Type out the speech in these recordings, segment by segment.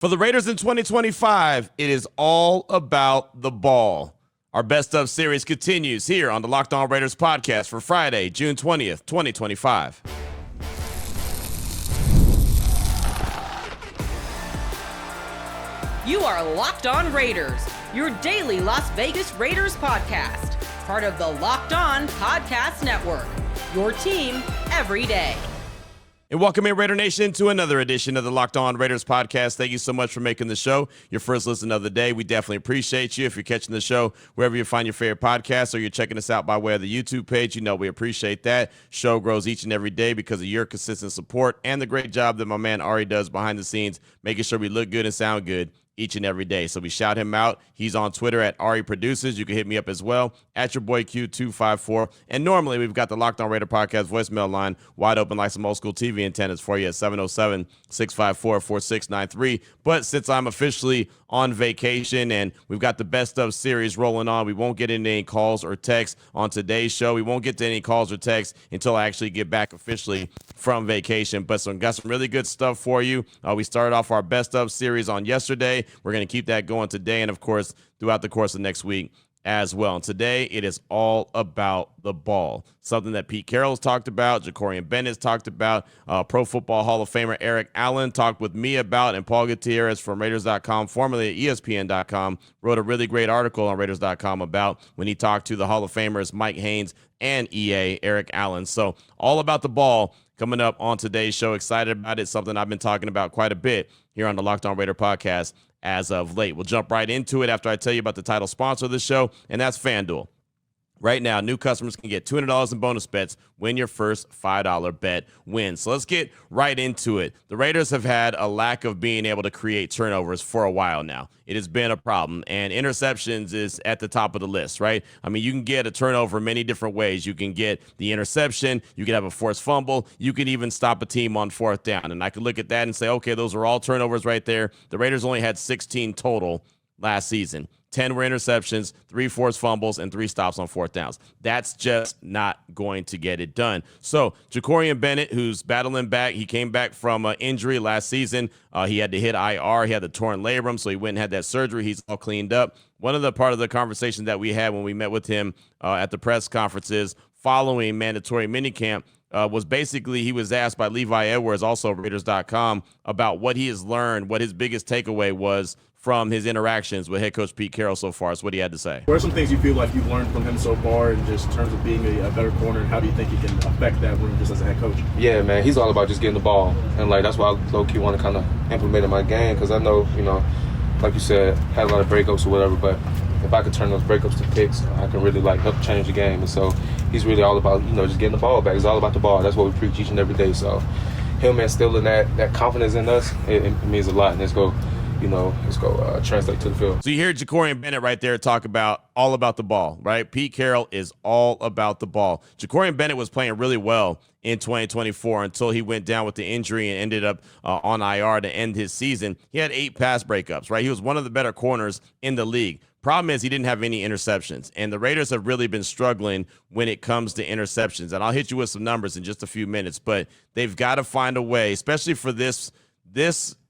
For the Raiders in 2025, it is all about the ball. Our Best Of series continues here on the Locked On Raiders podcast for Friday, June 20th, 2025. You are Locked On Raiders, your daily Las Vegas Raiders podcast. Part of the Locked On Podcast Network, your team every day. And welcome in, Raider Nation, to another edition of the Locked On Raiders podcast. Thank you so much for making the show your first listen of the day. We definitely appreciate you. If you're catching the show wherever you find your favorite podcast or you're checking us out by way of the YouTube page, you know we appreciate that. Show grows each and every day because of your consistent support and the great job that my man Ari does behind the scenes, making sure we look good and sound good each and every day. So we shout him out. He's on Twitter at Ari Produces. You can hit me up as well at your boy Q254. And normally we've got the Locked On Raider podcast voicemail line wide open like some old school TV antennas for you at 707-654-4693. But since I'm officially on vacation and we've got the Best Of series rolling on, we won't get into any calls or texts on today's show. We won't get to any calls or texts until I actually get back officially from vacation. But got some really good stuff for you. We started off our Best Of series on yesterday. We're going to keep that going today and, of course, throughout the course of next week as well. And today it is all about the ball, something that Pete Carroll has talked about, Jacorian Bennett's talked about, Pro Football Hall of Famer Eric Allen talked with me about, and Paul Gutierrez from Raiders.com, formerly at ESPN.com, wrote a really great article on Raiders.com about when he talked to the Hall of Famers Mike Haynes and EA Eric Allen. So all about the ball coming up on today's show. Excited about it. Something I've been talking about quite a bit here on the Locked On Raider podcast as of late. We'll jump right into it after I tell you about the title sponsor of the show, and that's FanDuel. Right now, new customers can get $200 in bonus bets when your first $5 bet wins. So let's get right into it. The Raiders have had a lack of being able to create turnovers for a while now. It has been a problem, and interceptions is at the top of the list, right? I mean, you can get a turnover many different ways. You can get the interception, you can have a forced fumble, you can even stop a team on fourth down. And I could look at that and say, okay, those are all turnovers right there. The Raiders only had 16 total last season. 10 were interceptions, 3 forced fumbles, and 3 stops on fourth downs. That's just not going to get it done. So Jacorian Bennett, who's battling back, he came back from injury last season. He had to hit IR. He had the torn labrum, so he went and had that surgery. He's all cleaned up. One of the part of the conversation that we had when we met with him at the press conferences following mandatory minicamp was basically he was asked by Levi Edwards, also Raiders.com, about what he has learned, what his biggest takeaway was from his interactions with head coach Pete Carroll so far. That's what he had to say. What are some things you feel like you've learned from him so far in just terms of being a better corner, and how do you think he can affect that room just as a head coach? Yeah, man, he's all about just getting the ball. And, that's why I low-key want to kind of implement in my game, because I know, like you said, had a lot of breakups or whatever, but if I could turn those breakups to picks, I can really, help change the game. And so he's really all about, just getting the ball back. It's all about the ball. That's what we preach each and every day. So him instilling that confidence in us, it means a lot. And let's go translate to the field. So you hear Jacorian Bennett right there talk about all about the ball, right? Pete Carroll is all about the ball. Jacorian Bennett was playing really well in 2024 until he went down with the injury and ended up on IR to end his season. He had 8 pass breakups, right? He was one of the better corners in the league. Problem is he didn't have any interceptions, and the Raiders have really been struggling when it comes to interceptions. And I'll hit you with some numbers in just a few minutes, but they've got to find a way, especially for this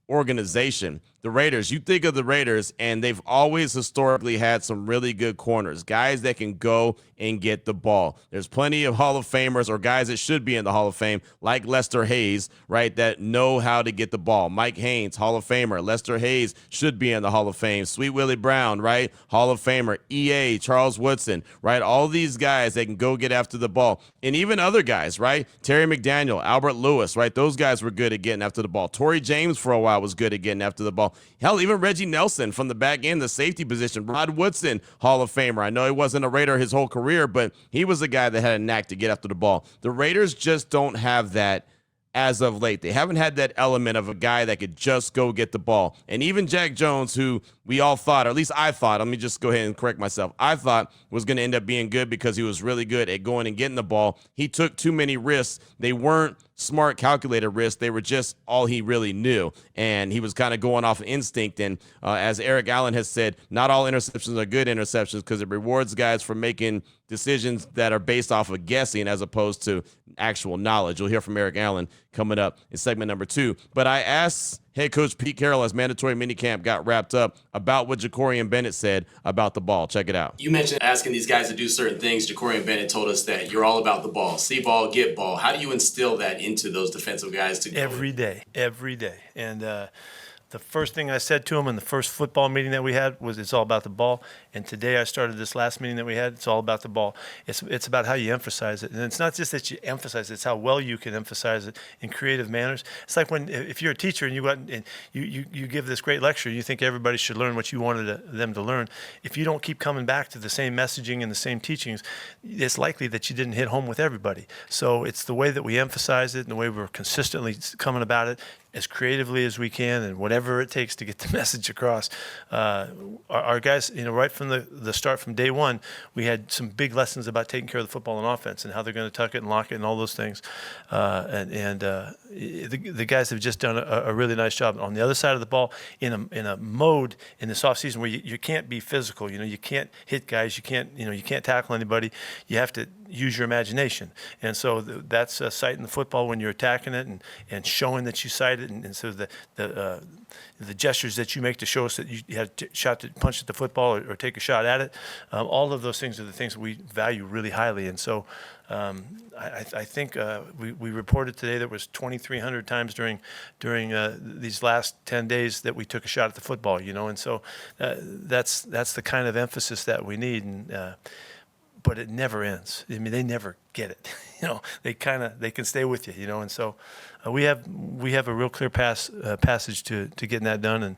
organization, the Raiders. You think of the Raiders, and they've always historically had some really good corners, guys that can go and get the ball. There's plenty of Hall of Famers or guys that should be in the Hall of Fame, like Lester Hayes, right, that know how to get the ball. Mike Haynes, Hall of Famer. Lester Hayes should be in the Hall of Fame. Sweet Willie Brown, right, Hall of Famer. EA, Charles Woodson, right, all these guys that can go get after the ball. And even other guys, right, Terry McDaniel, Albert Lewis, right, those guys were good at getting after the ball. Torrey James for a while was good at getting after the ball. Hell, even Reggie Nelson from the back end, the safety position. Rod Woodson, Hall of Famer. I know he wasn't a Raider his whole career, but he was a guy that had a knack to get after the ball. The Raiders just don't have that as of late. They haven't had that element of a guy that could just go get the ball. And even Jack Jones, who we all thought, or at least I thought, let me just go ahead and correct myself, I thought was going to end up being good because he was really good at going and getting the ball. He took too many risks. They weren't smart, calculated risks. They were just all he really knew. And he was kind of going off instinct. And as Eric Allen has said, not all interceptions are good interceptions because it rewards guys for making decisions that are based off of guessing as opposed to actual knowledge. You'll hear from Eric Allen coming up in segment number 2. But I asked head coach Pete Carroll as mandatory minicamp got wrapped up about what Jacorian Bennett said about the ball. Check it out. You mentioned asking these guys to do certain things. Jacorian Bennett told us that you're all about the ball. See ball, get ball. How do you instill that into those defensive guys? Every day. And the first thing I said to him in the first football meeting that we had was it's all about the ball. And today I started this last meeting that we had, it's all about the ball. It's about how you emphasize it. And it's not just that you emphasize it, it's how well you can emphasize it in creative manners. It's like if you're a teacher and you go out and you give this great lecture and you think everybody should learn what you wanted them to learn. If you don't keep coming back to the same messaging and the same teachings, it's likely that you didn't hit home with everybody. So it's the way that we emphasize it and the way we're consistently coming about it as creatively as we can and whatever it takes to get the message across. Our guys, right from the start, from day one, we had some big lessons about taking care of the football on offense and how they're going to tuck it and lock it and all those things. The guys have just done a really nice job. On the other side of the ball, in a mode in this offseason where you can't be physical, you can't hit guys, you can't tackle anybody. You have to use your imagination. And so that's sighting the football when you're attacking it and showing that you sight it. And so the gestures that you make to show us that you had a shot to punch at the football or take a shot at it, all of those things are the things that we value really highly. And so I think we reported today there was 2,300 times during these last 10 days that we took a shot at the football, and so that's the kind of emphasis that we need. And but it never ends. I mean, they never get it. They can stay with you. And so we have a real clear passage to getting that done, and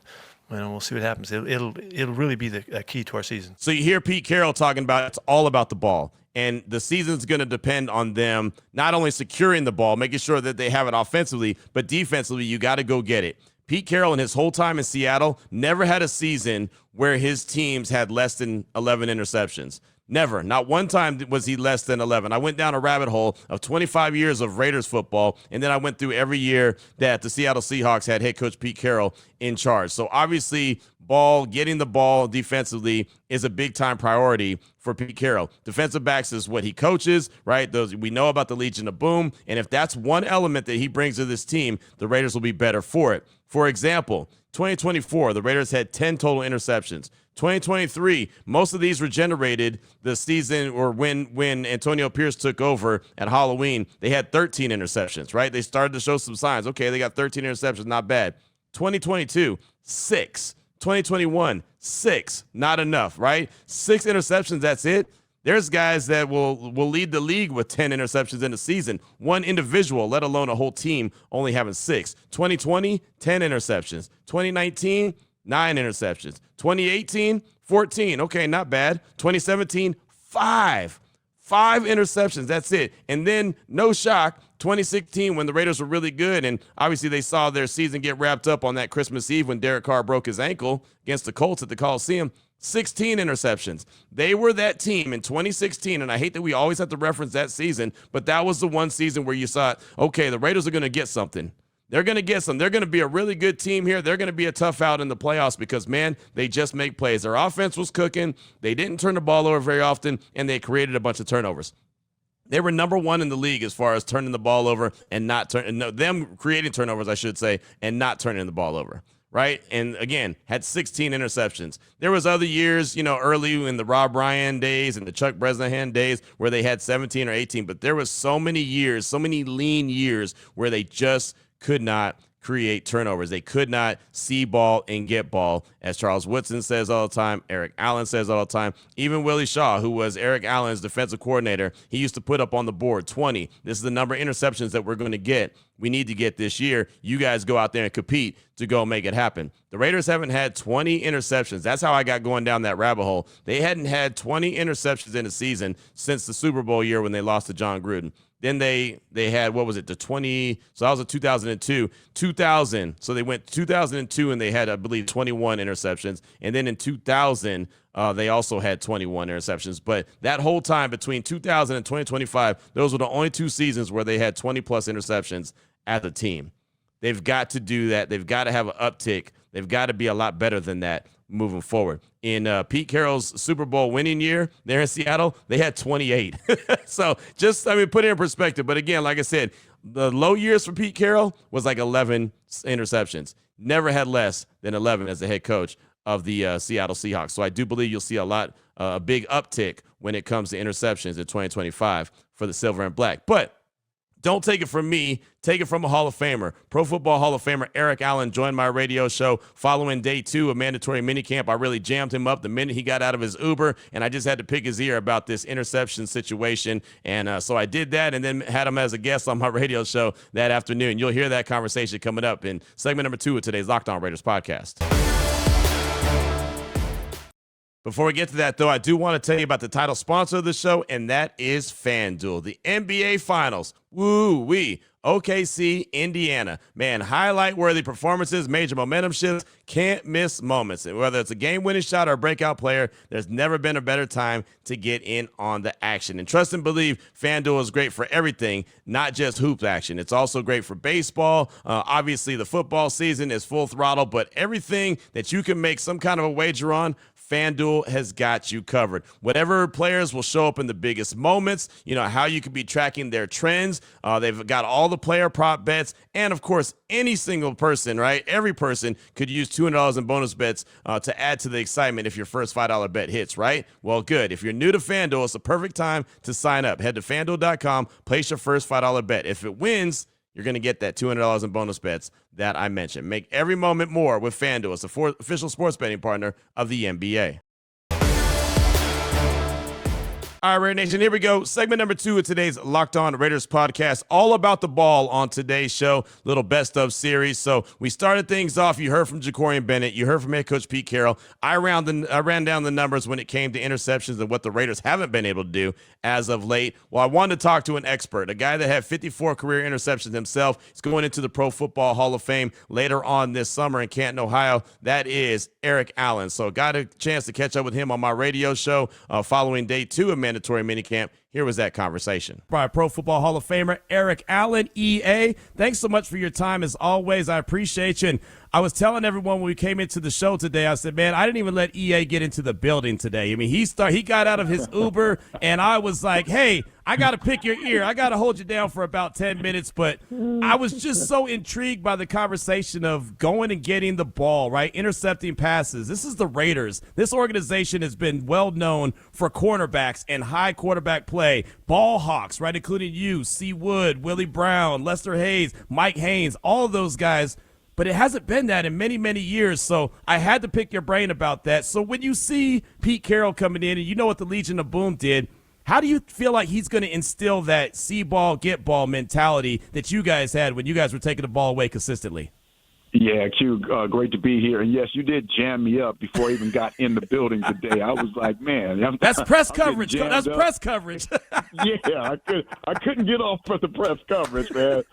we'll see what happens. It'll really be the key to our season. So you hear Pete Carroll talking about it's all about the ball, and the season's going to depend on them not only securing the ball, making sure that they have it offensively, but defensively, you got to go get it. Pete Carroll, in his whole time in Seattle, never had a season where his teams had less than 11 interceptions. Never. Not one time was he less than 11. I went down a rabbit hole of 25 years of Raiders football, and then I went through every year that the Seattle Seahawks had head coach Pete Carroll in charge. So obviously, getting the ball defensively is a big-time priority for Pete Carroll. Defensive backs is what he coaches, right? We know about the Legion of Boom, and if that's one element that he brings to this team, the Raiders will be better for it. For example, 2024, the Raiders had 10 total interceptions. 2023, most of these were generated the season or when Antonio Pierce took over at Halloween. They had 13 interceptions, right? They started to show some signs. Okay, they got 13 interceptions, not bad. 2022, 6. 2021, 6. Not enough, right? 6 interceptions, that's it. There's guys that will lead the league with 10 interceptions in a season. One individual, let alone a whole team, only having 6. 2020, 10 interceptions. 2019, 9 interceptions. 2018, 14. Okay, not bad. 2017, 5. 5 interceptions. That's it. And then, no shock, 2016 when the Raiders were really good, and obviously they saw their season get wrapped up on that Christmas Eve when Derek Carr broke his ankle against the Colts at the Coliseum. 16 interceptions. They were that team in 2016, and I hate that we always have to reference that season, but that was the one season where you saw, okay, the Raiders are going to get something. They're going to get some. They're going to be a really good team here. They're going to be a tough out in the playoffs because, man, they just make plays. Their offense was cooking. They didn't turn the ball over very often, and they created a bunch of turnovers. They were number one in the league as far as turning the ball over and them creating turnovers, I should say, and not turning the ball over. Right? And again, had 16 interceptions. There was other years, early in the Rob Ryan days and the Chuck Bresnahan days where they had 17 or 18, but there was so many years, so many lean years where they just could not create turnovers. They could not see ball and get ball, as Charles Woodson says all the time, Eric Allen says all the time. Even Willie Shaw, who was Eric Allen's defensive coordinator, he used to put up on the board 20. This is the number of interceptions that we're going to get. We need to get this year. You guys go out there and compete to go make it happen. The Raiders haven't had 20 interceptions. That's how I got going down that rabbit hole. They hadn't had 20 interceptions in a season since the Super Bowl year when they lost to John Gruden. Then they had, so that was in 2002. 2000, so they went 2002 and they had, I believe, 21 interceptions. And then in 2000, they also had 21 interceptions. But that whole time between 2000 and 2025, those were the only 2 seasons where they had 20-plus interceptions as a team. They've got to do that. They've got to have an uptick. They've got to be a lot better than that moving forward. In Pete Carroll's Super Bowl winning year there in Seattle, they had 28. So just, put it in perspective. But again, like I said, the low years for Pete Carroll was like 11 interceptions. never had less than 11 as the head coach of the Seattle Seahawks. So I do believe you'll see a big uptick when it comes to interceptions in 2025 for the Silver and Black. But don't take it from me. Take it from a Hall of Famer. Pro Football Hall of Famer Eric Allen joined my radio show following day 2 of mandatory minicamp. I really jammed him up the minute he got out of his Uber, and I just had to pick his ear about this interception situation. And so I did that and then had him as a guest on my radio show that afternoon. You'll hear that conversation coming up in segment number 2 of today's Locked On Raiders podcast. Before we get to that, though, I do want to tell you about the title sponsor of the show, and that is FanDuel. The NBA Finals. Woo-wee. OKC, Indiana. Man, highlight-worthy performances, major momentum shifts, can't miss moments. And whether it's a game-winning shot or a breakout player, there's never been a better time to get in on the action. And trust and believe, FanDuel is great for everything, not just hoop action. It's also great for baseball. Obviously, the football season is full throttle, but everything that you can make some kind of a wager on, FanDuel has got you covered. Whatever players will show up in the biggest moments, how you could be tracking their trends. They've got all the player prop bets. And, of course, any single person, right? Every person could use $200 in bonus bets to add to the excitement if your first $5 bet hits, right? Well, good. If you're new to FanDuel, it's the perfect time to sign up. Head to FanDuel.com, place your first $5 bet. If it wins, you're going to get that $200 in bonus bets that I mentioned. Make every moment more with FanDuel. It's the official sports betting partner of the NBA. All right, Raider Nation, here we go. Segment number 2 of today's Locked On Raiders podcast, all about the ball on today's show, little best of series. So we started things off. You heard from Jacorian Bennett. You heard from head coach Pete Carroll. I ran down the numbers when it came to interceptions and what the Raiders haven't been able to do as of late. Well, I wanted to talk to an expert, a guy that had 54 career interceptions himself. He's going into the Pro Football Hall of Fame later on this summer in Canton, Ohio. That is Eric Allen. So got a chance to catch up with him on my radio show following day 2 of mandatory minicamp. Here was that conversation. By Pro Football Hall of Famer Eric Allen, EA. Thanks so much for your time as always. I appreciate you. And I was telling everyone when we came into the show today, I said, man, I didn't even let EA get into the building today. I mean, he got out of his Uber, and I was like, hey, I got to pick your ear. I got to hold you down for about 10 minutes. But I was just so intrigued by the conversation of going and getting the ball, right? Intercepting passes. This is the Raiders. This organization has been well known for cornerbacks and high quarterback play. Ball hawks, right, including you, C. Wood, Willie Brown, Lester Hayes, Mike Haynes, all of those guys. But it hasn't been that in many, many years, so I had to pick your brain about that. So when you see Pete Carroll coming in, and you know what the Legion of Boom did, how do you feel like he's going to instill that see ball, get ball mentality that you guys had when you guys were taking the ball away consistently? Yeah, Q, great to be here. And, yes, you did jam me up before I even got in the building today. I was like, man. That's press coverage. That's press coverage. Yeah, I couldn't get off for the press coverage, man.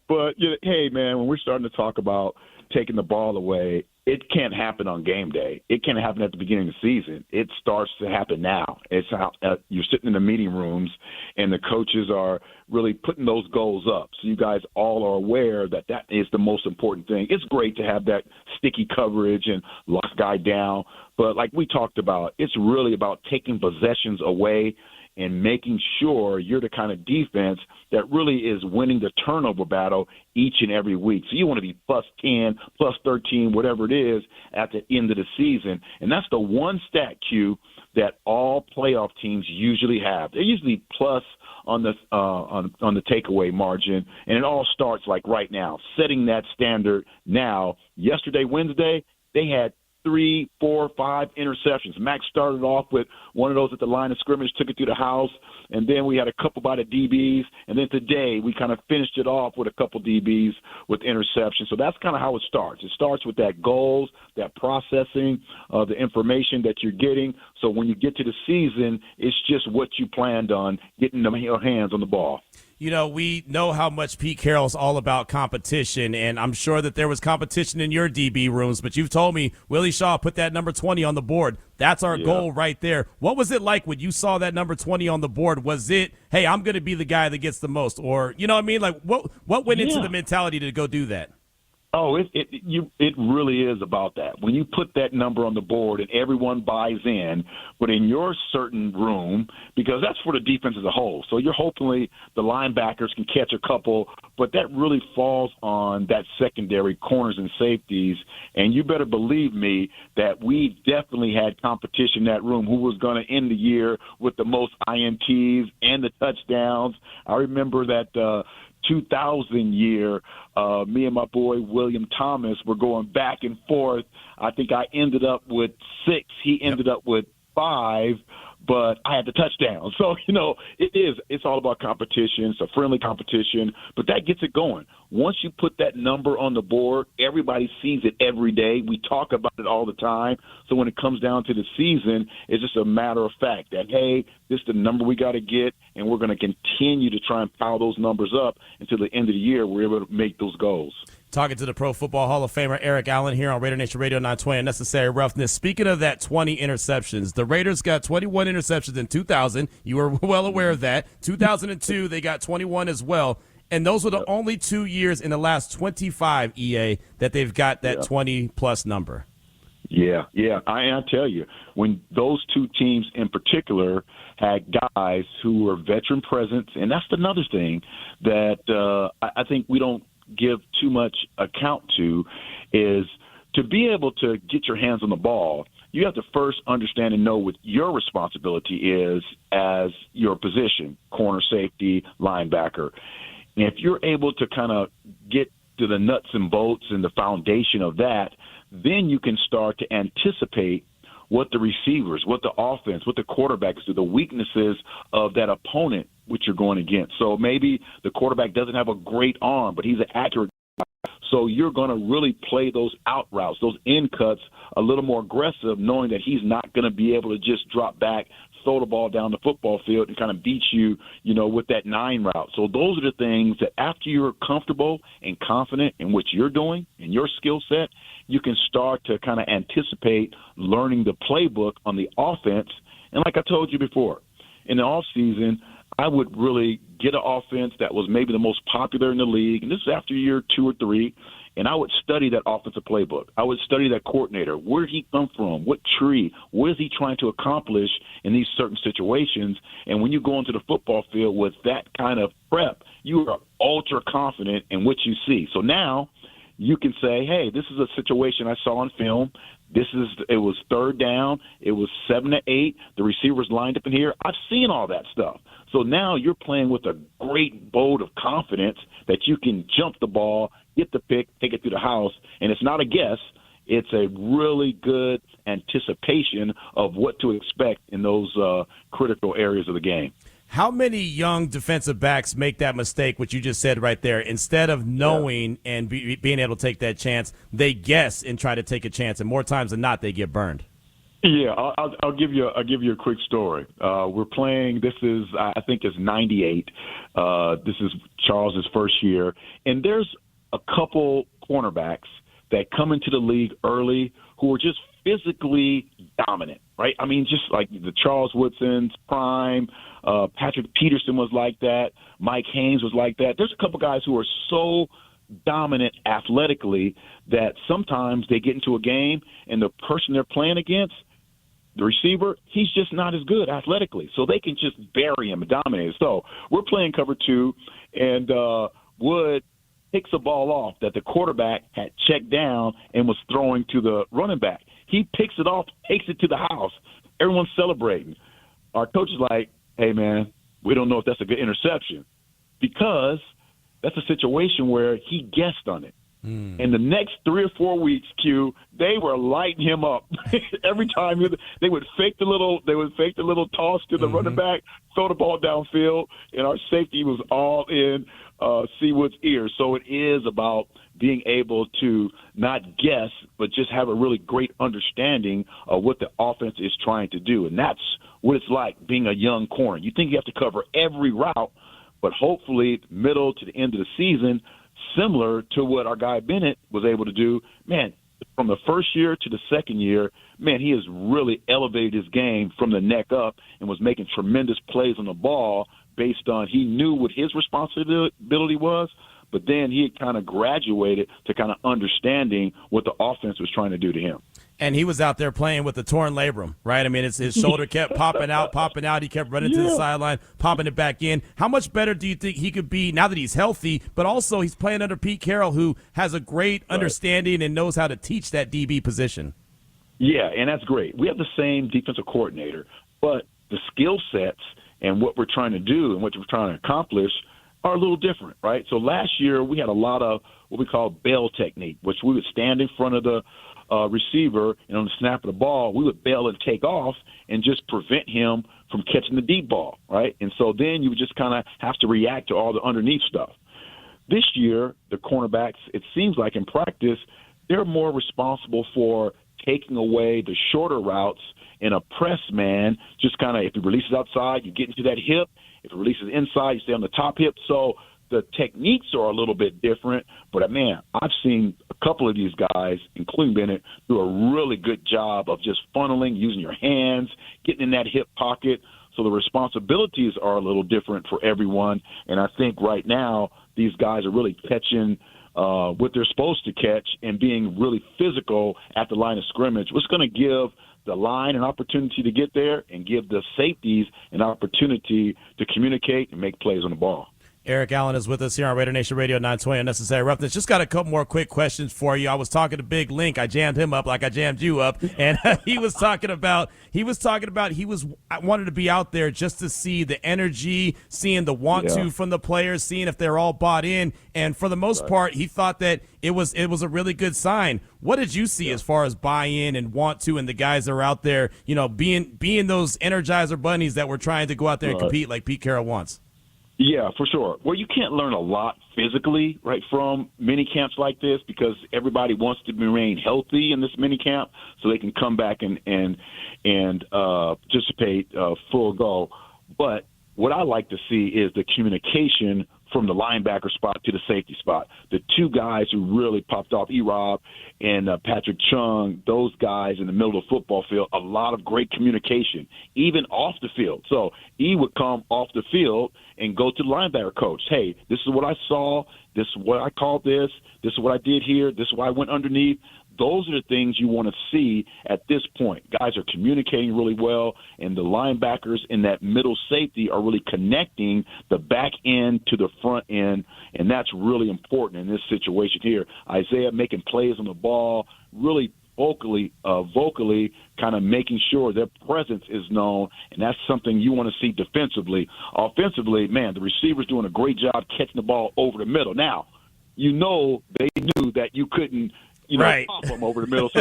But, hey, man, when we're starting to talk about taking the ball away, it can't happen on game day. It can't happen at the beginning of the season. It starts to happen now. It's how you're sitting in the meeting rooms, and the coaches are really putting those goals up. So you guys all are aware that that is the most important thing. It's great to have that sticky coverage and lock guy down, but like we talked about, it's really about taking possessions away and making sure you're the kind of defense that really is winning the turnover battle each and every week. So you want to be plus 10, plus 13, whatever it is at the end of the season. And that's the one stat, Q, that all playoff teams usually have. They're usually plus on the takeaway margin, and it all starts like right now, setting that standard now. Yesterday, Wednesday, they had 3, 4, 5 interceptions. Max started off with one of those at the line of scrimmage, took it through the house, and then we had a couple by the DBs, and then today we kind of finished it off with a couple DBs with interceptions. So that's kind of how it starts. It starts with that goals, that processing, the information that you're getting. So when you get to the season, it's just what you planned on, getting your hands on the ball. You know, we know how much Pete Carroll's all about competition, and I'm sure that there was competition in your DB rooms, but you've told me Willie Shaw put that number 20 on the board. That's our goal right there. What was it like when you saw that number 20 on the board? Was it, hey, I'm going to be the guy that gets the most? Or, you know what I mean? Like, what went into the mentality to go do that? Oh, it really is about that. When you put that number on the board and everyone buys in, but in your certain room, because that's for the defense as a whole. So you're hopefully the linebackers can catch a couple, but that really falls on that secondary, corners and safeties. And you better believe me that we definitely had competition in that room who was going to end the year with the most INTs and the touchdowns. I remember that 2000 year, me and my boy William Thomas were going back and forth. I think I ended up with 6. He ended up with 5, but I had the touchdown. So, it's all about competition. It's a friendly competition, but that gets it going. Once you put that number on the board, everybody sees it every day. We talk about it all the time. So when it comes down to the season, it's just a matter of fact that, hey, this is the number we got to get, and we're going to continue to try and pile those numbers up until the end of the year. We're able to make those goals. Talking to the Pro Football Hall of Famer Eric Allen here on Raider Nation Radio 920 Necessary Roughness. Speaking of that 20 interceptions, the Raiders got 21 interceptions in 2000. You were well aware of that. 2002, they got 21 as well. And those were the only 2 years in the last 25, EA, that they've got that 20-plus number. Yeah. I tell you, when those two teams in particular had guys who were veteran presence, and that's another thing that I think we don't give too much account to, is to be able to get your hands on the ball, you have to first understand and know what your responsibility is as your position, corner, safety, linebacker. And if you're able to kind of get to the nuts and bolts and the foundation of that, then you can start to anticipate what the receivers, what the offense, what the quarterbacks do, the weaknesses of that opponent which you're going against. So maybe the quarterback doesn't have a great arm, but he's an accurate guy. So you're going to really play those out routes, those in cuts a little more aggressive, knowing that he's not going to be able to just drop back, throw the ball down the football field and kind of beat you, with that 9 route. So those are the things that after you're comfortable and confident in what you're doing and your skill set, you can start to kind of anticipate learning the playbook on the offense. And like I told you before, in the offseason, I would really get an offense that was maybe the most popular in the league, and this is after year 2 or 3, and I would study that offensive playbook. I would study that coordinator. Where did he come from? What tree? What is he trying to accomplish in these certain situations? And when you go into the football field with that kind of prep, you are ultra confident in what you see. So now you can say, hey, this is a situation I saw on film. It was 3rd down. It was 7 to 8. The receivers lined up in here. I've seen all that stuff. So now you're playing with a great boat of confidence that you can jump the ball, get the pick, take it through the house, and it's not a guess. It's a really good anticipation of what to expect in those critical areas of the game. How many young defensive backs make that mistake, what you just said right there? Instead of knowing and being able to take that chance, they guess and try to take a chance, and more times than not, they get burned. Yeah, I'll give you a quick story. We're playing. This is I think it's 98. This is Charles's first year, and there's a couple cornerbacks that come into the league early who are just physically dominant, right? I mean, just like the Charles Woodson's prime. Patrick Peterson was like that. Mike Haynes was like that. There's a couple guys who are so dominant athletically that sometimes they get into a game and the person they're playing against, the receiver, he's just not as good athletically. So they can just bury him and dominate. So we're playing cover 2, and Wood picks a ball off that the quarterback had checked down and was throwing to the running back. He picks it off, takes it to the house. Everyone's celebrating. Our coach is like, hey, man, we don't know if that's a good interception, because that's a situation where he guessed on it. In the next 3 or 4 weeks, Q, they were lighting him up. Every time they would fake the little toss to the running back, throw the ball downfield, and our safety was all in Seawood's ear. So it is about being able to not guess, but just have a really great understanding of what the offense is trying to do. And that's what it's like being a young corner. You think you have to cover every route, but hopefully middle to the end of the season, similar to what our guy Bennett was able to do, man, from the first year to the second year, man, he has really elevated his game from the neck up and was making tremendous plays on the ball based on he knew what his responsibility was, but then he had kind of graduated to kind of understanding what the offense was trying to do to him. And he was out there playing with the torn labrum, right? I mean, his shoulder kept popping out. He kept running to the sideline, popping it back in. How much better do you think he could be now that he's healthy, but also he's playing under Pete Carroll, who has a great understanding and knows how to teach that DB position? Yeah, and that's great. We have the same defensive coordinator, but the skill sets and what we're trying to do and what we're trying to accomplish are a little different, right? So last year we had a lot of what we call bail technique, which we would stand in front of the receiver, and on the snap of the ball, we would bail and take off and just prevent him from catching the deep ball, right? And so then you would just kind of have to react to all the underneath stuff. This year, the cornerbacks, it seems like in practice, they're more responsible for taking away the shorter routes in a press man, just kind of if he releases outside, you get into that hip. If he releases inside, you stay on the top hip. So the techniques are a little bit different, but man, I've seen a couple of these guys, including Bennett, do a really good job of just funneling, using your hands, getting in that hip pocket. So the responsibilities are a little different for everyone. And I think right now these guys are really catching what they're supposed to catch and being really physical at the line of scrimmage, what's going to give the line an opportunity to get there and give the safeties an opportunity to communicate and make plays on the ball. Eric Allen is with us here on Raider Nation Radio 920 Unnecessary Roughness. Just got a couple more quick questions for you. I was talking to Big Link. I jammed him up like I jammed you up, and he wanted to be out there just to see the energy, seeing the want to from the players, seeing if they're all bought in. And for the most part, he thought that it was a really good sign. What did you see as far as buy-in and want to, and the guys that are out there, you know, being those Energizer bunnies that were trying to go out there and compete like Pete Carroll wants? Yeah, for sure. Well, you can't learn a lot physically, right, from mini camps like this because everybody wants to remain healthy in this mini camp so they can come back and participate full go. But what I like to see is the communication from the linebacker spot to the safety spot. The two guys who really popped off, E-Rob and Patrick Chung, those guys in the middle of the football field, a lot of great communication, even off the field. So E would come off the field and go to the linebacker coach. Hey, this is what I saw. This is what I called this. This is what I did here. This is why I went underneath. Those are the things you want to see at this point. Guys are communicating really well, and the linebackers in that middle safety are really connecting the back end to the front end, and that's really important in this situation here. Isaiah making plays on the ball, really vocally kind of making sure their presence is known, and that's something you want to see defensively. Offensively, man, the receivers doing a great job catching the ball over the middle. Now, you know they knew that you couldn't pop them over the middle. So,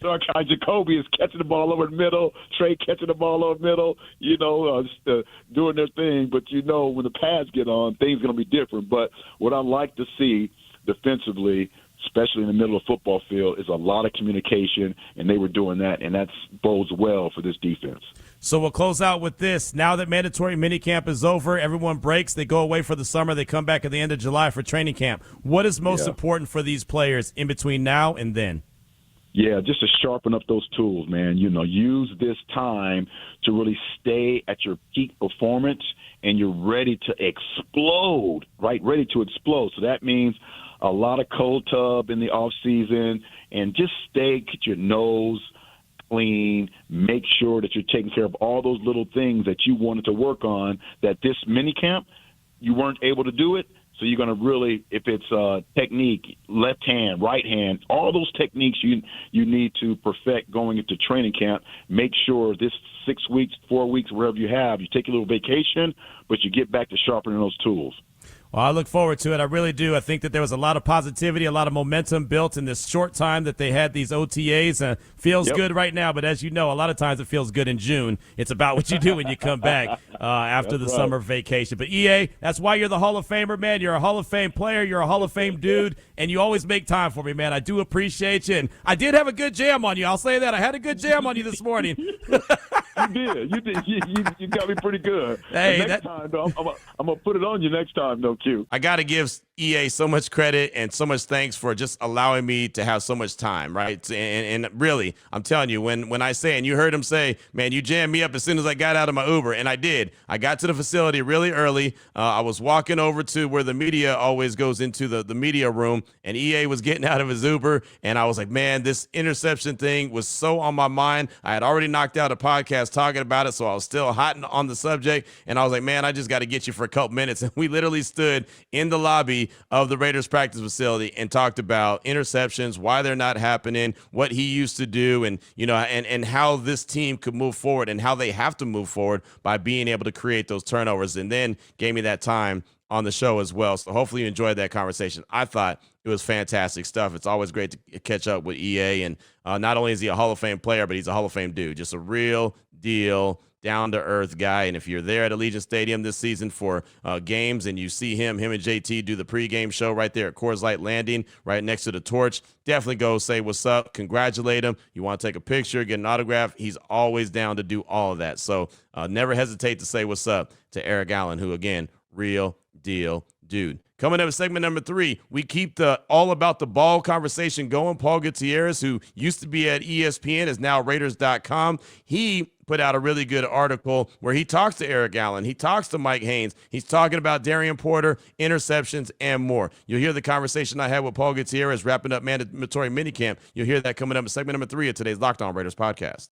so our guy Jacoby is catching the ball over the middle, Trey catching the ball over the middle, doing their thing. But, when the pads get on, things are going to be different. But what I like to see defensively, especially in the middle of the football field, is a lot of communication, and they were doing that, and that bodes well for this defense. So we'll close out with this. Now that mandatory minicamp is over, everyone breaks. They go away for the summer. They come back at the end of July for training camp. What is most important for these players in between now and then? Yeah, just to sharpen up those tools, man. Use this time to really stay at your peak performance, and you're ready to explode, right? Ready to explode. So that means a lot of cold tub in the off season, and just get your nose clean, make sure that you're taking care of all those little things that you wanted to work on that this mini camp, you weren't able to do it. So you're going to really, if it's technique, left hand, right hand, all those techniques you need to perfect going into training camp, make sure this 6 weeks, 4 weeks, wherever you take a little vacation, but you get back to sharpening those tools. Well, I look forward to it. I really do. I think that there was a lot of positivity, a lot of momentum built in this short time that they had these OTAs. Feels good right now, but as you know, a lot of times it feels good in June. It's about what you do when you come back after the summer vacation. But, EA, that's why you're the Hall of Famer, man. You're a Hall of Fame player. You're a Hall of Fame dude, and you always make time for me, man. I do appreciate you. And I did have a good jam on you. I'll say that. I had a good jam on you this morning. You did. You got me pretty good. Hey, next time, though, I'm going to put it on you next time, though, Q. I got to give EA so much credit and so much thanks for just allowing me to have so much time, right? And really, I'm telling you, when I say, and you heard him say, man, you jammed me up as soon as I got out of my Uber, and I did. I got to the facility really early. I was walking over to where the media always goes into the media room, and EA was getting out of his Uber, and I was like, man, this interception thing was so on my mind. I had already knocked out a podcast talking about it, so I was still hot on the subject, and I was like, man, I just got to get you for a couple minutes. And we literally stood in the lobby of the Raiders practice facility and talked about interceptions, why they're not happening, what he used to do, and and how this team could move forward and how they have to move forward by being able to create those turnovers, and then gave me that time on the show as well. So hopefully you enjoyed that conversation. I thought it was fantastic stuff. It's always great to catch up with EA, and not only is he a Hall of Fame player, but he's a Hall of Fame dude, just a real deal, down-to-earth guy. And if you're there at Allegiant Stadium this season for games and you see him and JT do the pregame show right there at Coors Light Landing, right next to the torch, definitely go say what's up, congratulate him. You want to take a picture, get an autograph, he's always down to do all of that. So never hesitate to say what's up to Eric Allen, who, again, real deal dude. Coming up in segment number 3, we keep the all about the ball conversation going. Paul Gutierrez, who used to be at ESPN, is now Raiders.com. He put out a really good article where he talks to Eric Allen. He talks to Mike Haynes. He's talking about Darian Porter, interceptions, and more. You'll hear the conversation I had with Paul Gutierrez wrapping up mandatory minicamp. You'll hear that coming up in segment number 3 of today's Locked On Raiders podcast.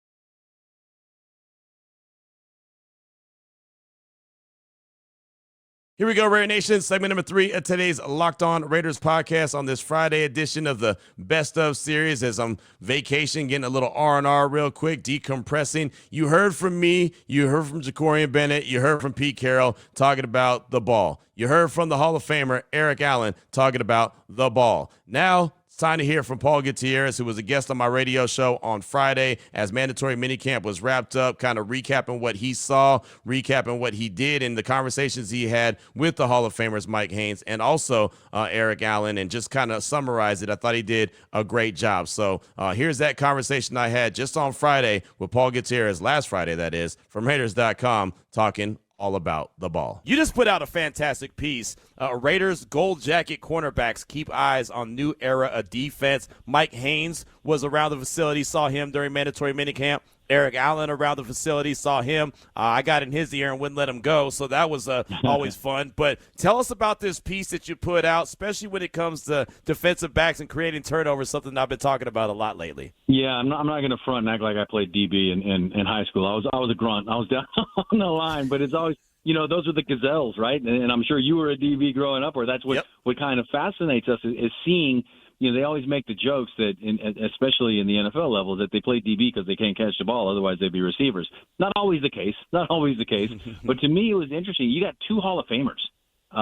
Here we go, Raider Nation, segment number 3 of today's Locked On Raiders podcast on this Friday edition of the Best Of series as I'm vacation, getting a little R&R real quick, decompressing. You heard from me, you heard from Jacorian Bennett, you heard from Pete Carroll talking about the ball. You heard from the Hall of Famer Eric Allen talking about the ball. Now, it's time to hear from Paul Gutierrez, who was a guest on my radio show on Friday as mandatory minicamp was wrapped up, kind of recapping what he saw, recapping what he did in the conversations he had with the Hall of Famers Mike Haynes and also Eric Allen, and just kind of summarize it. I thought he did a great job. So here's that conversation I had just on Friday with Paul Gutierrez, last Friday, that is, from Raiders.com, talking all about the ball. You just put out a fantastic piece. Raiders gold jacket cornerbacks keep eyes on new era of defense. Mike Haynes was around the facility, saw him during mandatory minicamp. Eric Allen around the facility, saw him. I got in his ear and wouldn't let him go, so that was always fun. But tell us about this piece that you put out, especially when it comes to defensive backs and creating turnovers, something I've been talking about a lot lately. Yeah, I'm not going to front and act like I played DB in high school. I was a grunt. I was down on the line, but it's always, those are the gazelles, right? And I'm sure you were a DB growing up, or that's what kind of fascinates us is seeing. They always make the jokes that, especially in the NFL level, that they play DB because they can't catch the ball. Otherwise, they'd be receivers. Not always the case. But to me, it was interesting. You got 2 Hall of Famers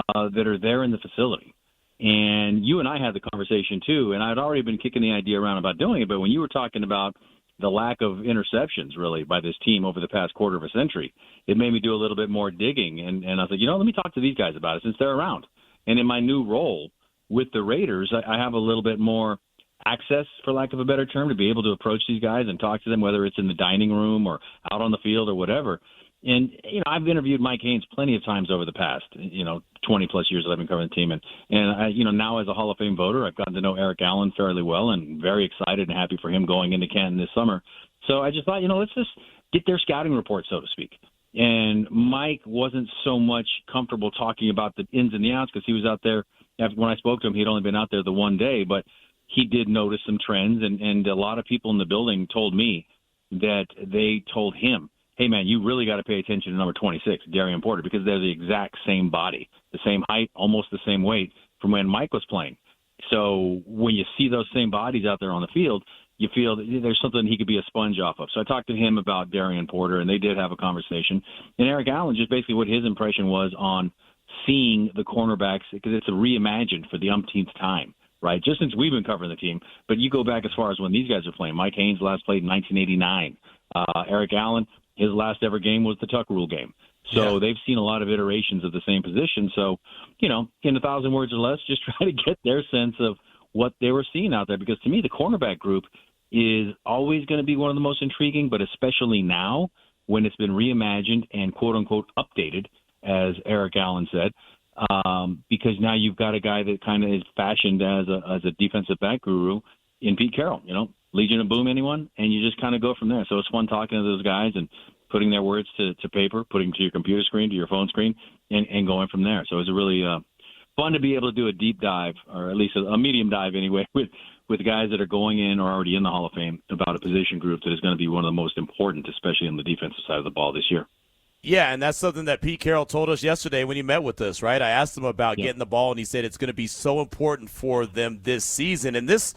that are there in the facility. And you and I had the conversation, too. And I'd already been kicking the idea around about doing it. But when you were talking about the lack of interceptions, really, by this team over the past quarter of a century, it made me do a little bit more digging. And I was like, let me talk to these guys about it since they're around. And in my new role with the Raiders, I have a little bit more access, for lack of a better term, to be able to approach these guys and talk to them, whether it's in the dining room or out on the field or whatever. And, I've interviewed Mike Haynes plenty of times over the past, 20-plus years that I've been covering the team. And I, now as a Hall of Fame voter, I've gotten to know Eric Allen fairly well and very excited and happy for him going into Canton this summer. So I just thought, let's just get their scouting report, so to speak. And Mike wasn't so much comfortable talking about the ins and the outs because he was out there. When I spoke to him, he'd only been out there the one day, but he did notice some trends, and a lot of people in the building told me that they told him, hey, man, you really got to pay attention to number 26, Darian Porter, because they're the exact same body, the same height, almost the same weight from when Mike was playing. So when you see those same bodies out there on the field, you feel that there's something he could be a sponge off of. So I talked to him about Darian Porter, and they did have a conversation. And Eric Allen, just basically what his impression was on seeing the cornerbacks, because it's a reimagined for the umpteenth time, right? Just since we've been covering the team. But you go back as far as when these guys are playing. Mike Haynes last played in 1989. Eric Allen, his last ever game was the Tuck Rule game. So they've seen a lot of iterations of the same position. So, in 1,000 words or less, just try to get their sense of what they were seeing out there. Because to me, the cornerback group is always going to be one of the most intriguing, but especially now when it's been reimagined and quote-unquote updated, as Eric Allen said, because now you've got a guy that kind of is fashioned as a defensive back guru in Pete Carroll, Legion of Boom, anyone? And you just kind of go from there. So it's fun talking to those guys and putting their words to paper, putting to your computer screen, to your phone screen, and going from there. So it's a really fun to be able to do a deep dive, or at least a medium dive anyway, with guys that are going in or already in the Hall of Fame about a position group that is going to be one of the most important, especially on the defensive side of the ball this year. Yeah, and that's something that Pete Carroll told us yesterday when he met with us, right? I asked him about getting the ball, and he said it's going to be so important for them this season. And this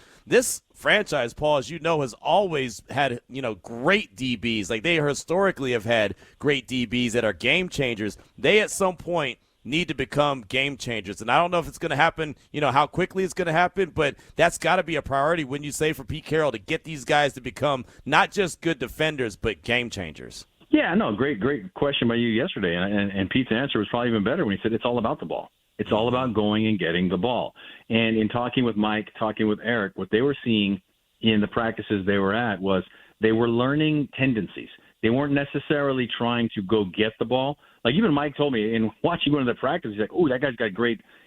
franchise, Paul, as you know, has always had, great DBs. Like, they historically have had great DBs that are game changers. They, at some point, need to become game changers. And I don't know if it's going to happen, how quickly it's going to happen, but that's got to be a priority when you say for Pete Carroll to get these guys to become not just good defenders, but game changers. Yeah, no, great question by you yesterday. And Pete's answer was probably even better when he said it's all about the ball. It's all about going and getting the ball. And in talking with Mike, talking with Eric, what they were seeing in the practices they were at was they were learning tendencies. They weren't necessarily trying to go get the ball. Like even Mike told me in watching one of the practices, he's like, "Oh, that guy's got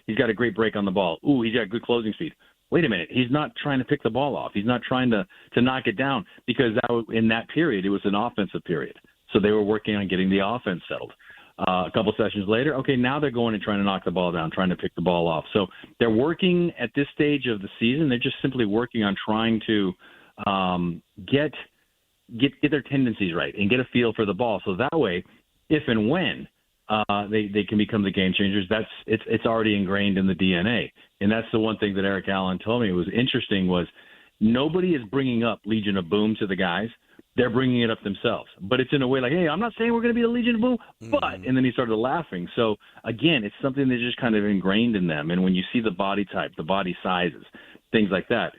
he's got a great break on the ball. Ooh, he's got good closing speed." Wait a minute, he's not trying to pick the ball off. He's not trying to knock it down, because in that period it was an offensive period. So they were working on getting the offense settled. A couple sessions later, okay, now they're going and trying to knock the ball down, trying to pick the ball off. So they're working at this stage of the season. They're just simply working on trying to get their tendencies right and get a feel for the ball. So that way, if and when they can become the game changers, it's already ingrained in the DNA. And that's the one thing that Eric Allen told me was interesting was nobody is bringing up Legion of Boom to the guys. They're bringing it up themselves. But it's in a way like, hey, I'm not saying we're going to be the Legion of Boom, but, and then he started laughing. So, again, it's something that's just kind of ingrained in them. And when you see the body type, the body sizes, things like that,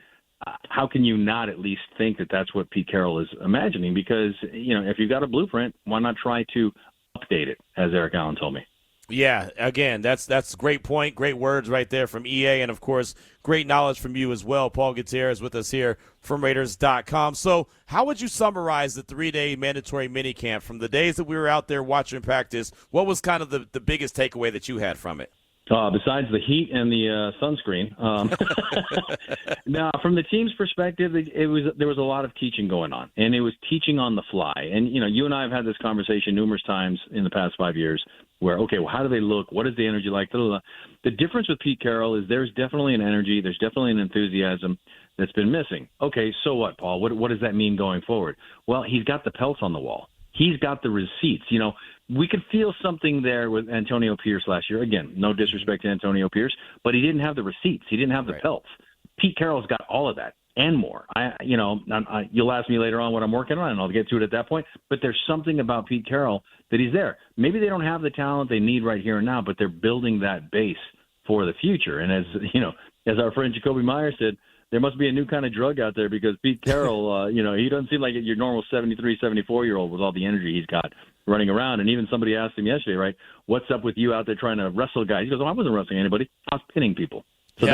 how can you not at least think that that's what Pete Carroll is imagining? Because, if you've got a blueprint, why not try to update it, as Eric Allen told me. Yeah, again, that's a great point, great words right there from EA, and, of course, great knowledge from you as well. Paul Gutierrez with us here from Raiders.com. So how would you summarize the 3-day mandatory minicamp from the days that we were out there watching practice? What was kind of the biggest takeaway that you had from it? Besides the heat and the sunscreen, now from the team's perspective, there was a lot of teaching going on, and it was teaching on the fly. And you and I have had this conversation numerous times in the past 5 years, where okay, well, how do they look? What is the energy like? The difference with Pete Carroll is there's definitely an energy, there's definitely an enthusiasm that's been missing. Okay, so what, Paul? What does that mean going forward? Well, he's got the pelts on the wall. He's got the receipts. We could feel something there with Antonio Pierce last year. Again, no disrespect to Antonio Pierce, but he didn't have the receipts. He didn't have the pelts. Pete Carroll's got all of that and more. You'll ask me later on what I'm working on, and I'll get to it at that point. But there's something about Pete Carroll that he's there. Maybe they don't have the talent they need right here and now, but they're building that base for the future. And as our friend Jacoby Myers said, there must be a new kind of drug out there, because Pete Carroll, he doesn't seem like your normal 73, 74-year-old with all the energy he's got running around. And even somebody asked him yesterday, right, what's up with you out there trying to wrestle guys? He goes, I wasn't wrestling anybody. I was pinning people. So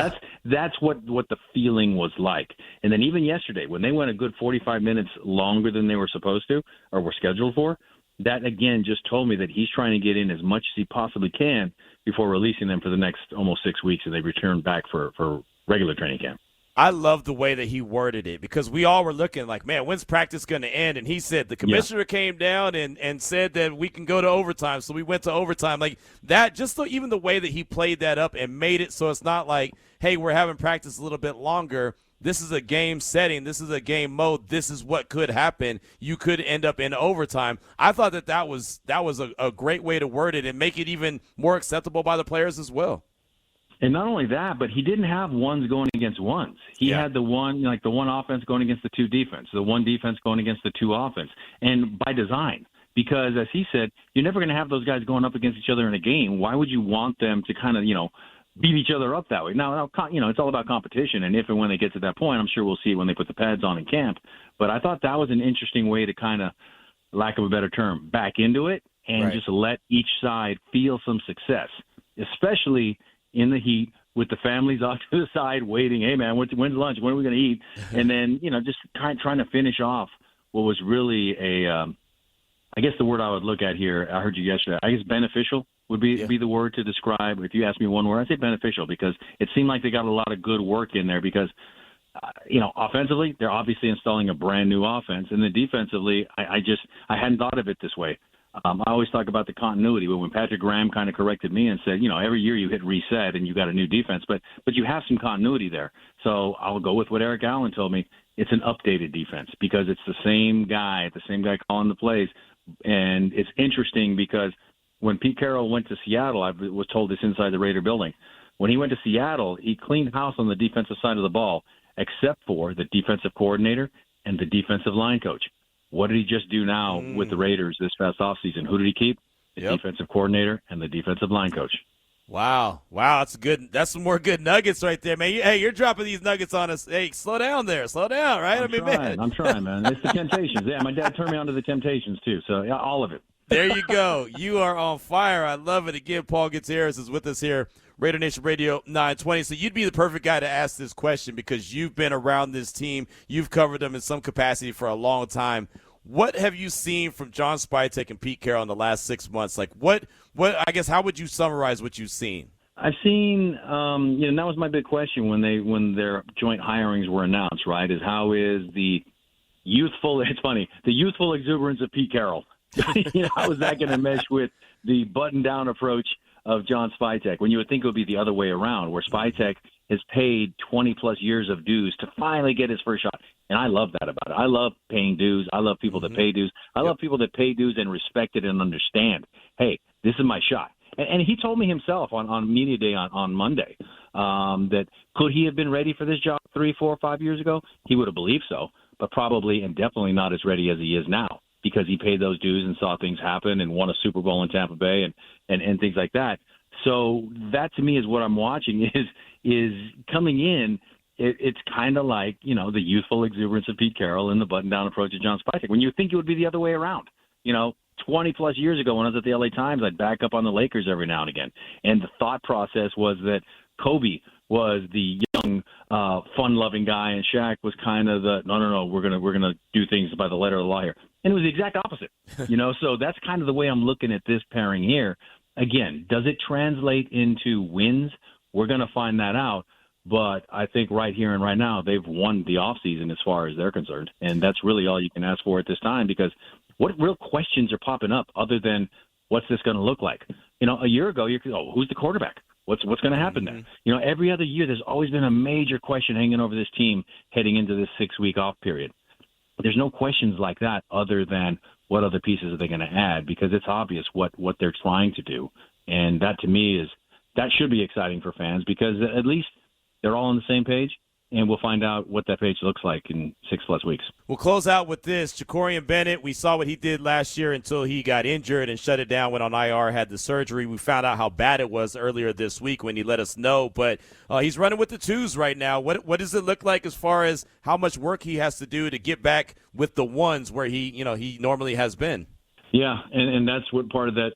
that's what the feeling was like. And then even yesterday, when they went a good 45 minutes longer than they were supposed to or were scheduled for, that, again, just told me that he's trying to get in as much as he possibly can before releasing them for the next almost 6 weeks, and they return back for regular training camp. I love the way that he worded it, because we all were looking like, man, when's practice going to end? And he said the commissioner came down and said that we can go to overtime. So we went to overtime. Like that, just even the way that he played that up and made it so it's not like, hey, we're having practice a little bit longer. This is a game setting. This is a game mode. This is what could happen. You could end up in overtime. I thought that was a great way to word it and make it even more acceptable by the players as well. And not only that, but he didn't have ones going against ones. He had the one offense going against the two defense, the one defense going against the two offense, and by design. Because, as he said, you're never going to have those guys going up against each other in a game. Why would you want them to kind of, beat each other up that way? Now, it's all about competition, and if and when they get to that point, I'm sure we'll see it when they put the pads on in camp. But I thought that was an interesting way to kind of, lack of a better term, back into it and just let each side feel some success, especially in the heat with the families off to the side waiting. Hey, man, when's lunch? When are we going to eat? And then, just trying to finish off what was really a I guess the word I would look at here, I heard you yesterday, I guess beneficial would be the word to describe. If you ask me one word, I'd say beneficial, because it seemed like they got a lot of good work in there because, offensively, they're obviously installing a brand new offense. And then defensively, I hadn't thought of it this way. I always talk about the continuity, but when Patrick Graham kind of corrected me and said, every year you hit reset and you got a new defense, but you have some continuity there. So I'll go with what Eric Allen told me. It's an updated defense because it's the same guy calling the plays. And it's interesting because when Pete Carroll went to Seattle, I was told this inside the Raider building. When he went to Seattle, he cleaned house on the defensive side of the ball, except for the defensive coordinator and the defensive line coach. What did he just do now with the Raiders this past offseason? Who did he keep? The defensive coordinator and the defensive line coach. Wow, that's good. That's some more good nuggets right there, man. Hey, you're dropping these nuggets on us. Hey, slow down, right? I'm trying, man. It's the Temptations. Yeah, my dad turned me on to the Temptations too. So yeah, all of it. There you go. You are on fire. I love it. Again, Paul Gutierrez is with us here, Raider Nation Radio 920. So you'd be the perfect guy to ask this question because you've been around this team. You've covered them in some capacity for a long time. What have you seen from John Spytek and Pete Carroll in the last 6 months? Like what I guess, how would you summarize what you've seen? I've seen, that was my big question when their joint hirings were announced, right, is how is the youthful exuberance of Pete Carroll. How is that going to mesh with the button-down approach of John Spytek, when you would think it would be the other way around, where Spytek has paid 20-plus years of dues to finally get his first shot. And I love that about it. I love paying dues. I love people that pay dues. I love people that pay dues and respect it and understand, hey, this is my shot. And he told me himself on Media Day on Monday that could he have been ready for this job 3, 4, 5 years ago? He would have believed so, but probably and definitely not as ready as he is now, because he paid those dues and saw things happen and won a Super Bowl in Tampa Bay and things like that. So that to me is what I'm watching is coming in. It's kind of like, the youthful exuberance of Pete Carroll and the button-down approach of John Spytek, when you think it would be the other way around. 20-plus years ago when I was at the L.A. Times, I'd back up on the Lakers every now and again. And the thought process was that Kobe was the young, fun-loving guy, and Shaq was kind of the, no, we're gonna do things by the letter of the law here. And it was the exact opposite. So that's kind of the way I'm looking at this pairing here. Again, does it translate into wins? We're going to find that out. But I think right here and right now, they've won the offseason as far as they're concerned. And that's really all you can ask for at this time, because what real questions are popping up other than what's this going to look like? A year ago, who's the quarterback? What's going to happen there? Every other year, there's always been a major question hanging over this team heading into this 6-week off period. But there's no questions like that other than what other pieces are they going to add, because it's obvious what they're trying to do. And that, to me, that should be exciting for fans, because at least they're all on the same page, and we'll find out what that page looks like in 6+ weeks. We'll close out with this. Jacorian Bennett, we saw what he did last year until he got injured and shut it down, went on IR, had the surgery. We found out how bad it was earlier this week when he let us know. But he's running with the twos right now. What does it look like as far as how much work he has to do to get back with the ones where he normally has been? Yeah, and that's what part of that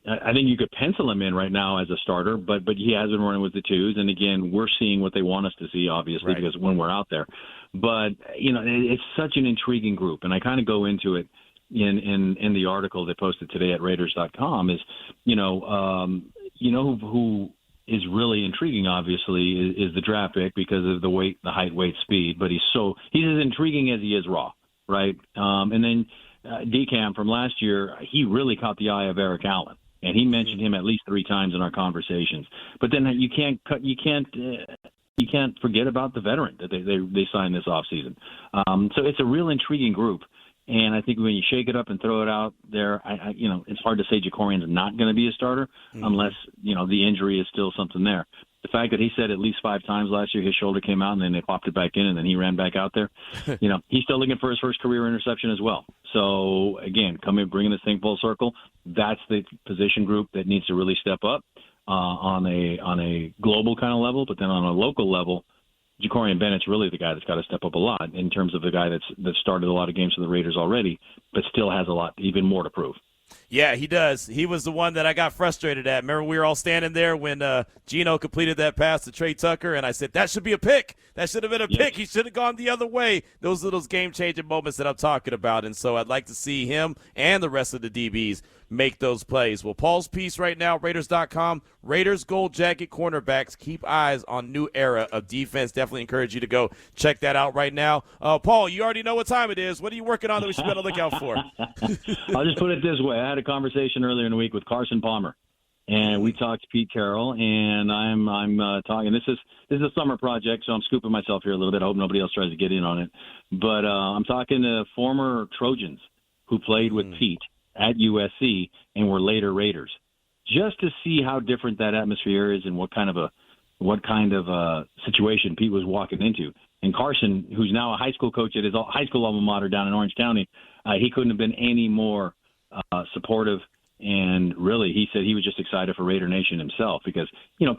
I think you could pencil him in right now as a starter, but he has been running with the twos. And, again, we're seeing what they want us to see, obviously, right, because when we're out there. But, it's such an intriguing group, and I kind of go into it in the article they posted today at Raiders.com is, who is really intriguing, obviously, is the draft pick because of the height, weight, speed. But he's as intriguing as he is raw, right? And then DCAM from last year, he really caught the eye of Eric Allen, and he mentioned him at least 3 times in our conversations. But then you can't forget about the veteran that they signed this offseason. So it's a real intriguing group, and I think when you shake it up and throw it out there, it's hard to say Jacorian's not going to be a starter unless the injury is still something there. The fact that he said at least 5 times last year his shoulder came out and then they popped it back in and then he ran back out there, he's still looking for his first career interception as well. So, again, bringing this thing full circle, that's the position group that needs to really step up on a global kind of level. But then on a local level, Jacorian Bennett's really the guy that's got to step up a lot in terms of the guy that started a lot of games for the Raiders already, but still has a lot, even more to prove. Yeah, he does. He was the one that I got frustrated at. Remember, we were all standing there when Geno completed that pass to Trey Tucker, and I said, that should be a pick. That should have been a pick. He should have gone the other way. Those are those game-changing moments that I'm talking about. And so I'd like to see him and the rest of the DBs make those plays. Well, Paul's piece right now, Raiders.com, Raiders Gold Jacket cornerbacks. Keep eyes on new era of defense. Definitely encourage you to go check that out right now. Paul, you already know what time it is. What are you working on that we should be on the lookout for? I'll just put it this way. I had a conversation earlier in the week with Carson Palmer, and we talked to Pete Carroll, and I'm talking. This is a summer project, so I'm scooping myself here a little bit. I hope nobody else tries to get in on it. But I'm talking to former Trojans who played with Pete at USC and were later Raiders, just to see how different that atmosphere is and what kind of a situation Pete was walking into. And Carson, who's now a high school coach at his high school alma mater down in Orange County, he couldn't have been any more supportive. And really, he said he was just excited for Raider Nation himself because,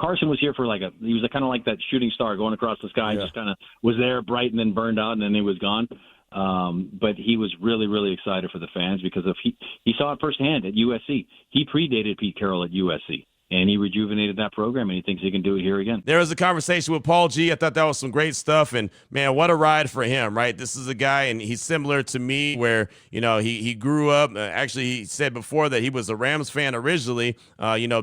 Carson was here for he was kind of like that shooting star going across the sky, just kind of was there bright and then burned out and then he was gone. But he was really, really excited for the fans because he saw it firsthand at USC. He predated Pete Carroll at USC. And he rejuvenated that program, and he thinks he can do it here again. There was a conversation with Paul G. I thought that was some great stuff. And, man, what a ride for him, right? This is a guy, and he's similar to me where, he grew up. Actually, he said before that he was a Rams fan originally,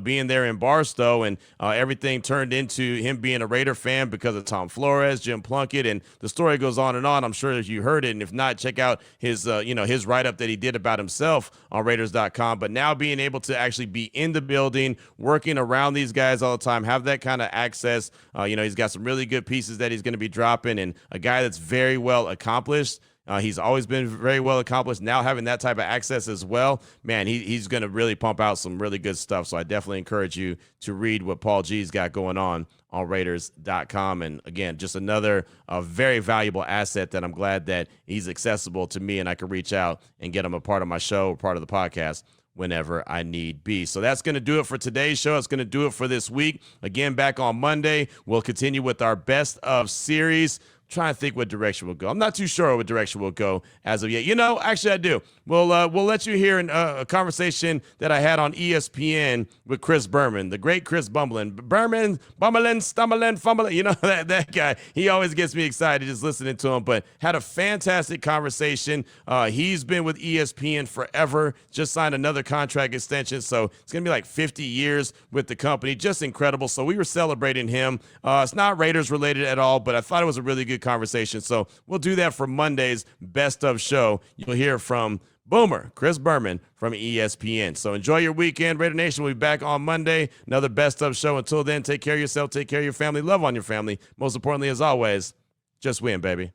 being there in Barstow. And everything turned into him being a Raider fan because of Tom Flores, Jim Plunkett. And the story goes on and on. I'm sure that you heard it. And if not, check out his, his write-up that he did about himself on Raiders.com. But now being able to actually be in the building, working around these guys all the time, have that kind of access. He's got some really good pieces that he's going to be dropping, and a guy that's very well accomplished. He's always been very well accomplished. Now having that type of access as well, man, he's going to really pump out some really good stuff. So I definitely encourage you to read what Paul G's got going on Raiders.com. And again, just another very valuable asset that I'm glad that he's accessible to me and I can reach out and get him a part of my show, part of the podcast whenever I need be. So that's going to do it for today's show. It's going to do it for this week. Again, back on Monday, we'll continue with our best of series. Trying to think what direction we'll go. I'm not too sure what direction we'll go as of yet. Actually I do. We'll let you hear a conversation that I had on ESPN with Chris Berman, the great Chris Bumbling, stumbling, fumbling. That guy. He always gets me excited just listening to him. But had a fantastic conversation. He's been with ESPN forever. Just signed another contract extension, so it's gonna be like 50 years with the company. Just incredible. So we were celebrating him. It's not Raiders related at all, but I thought it was a really good conversation. So we'll do that for Monday's Best of Show. You'll hear from Boomer, Chris Berman from ESPN. So enjoy your weekend. Raider Nation will be back on Monday. Another Best of Show. Until then, take care of yourself, take care of your family, love on your family. Most importantly, as always, just win, baby.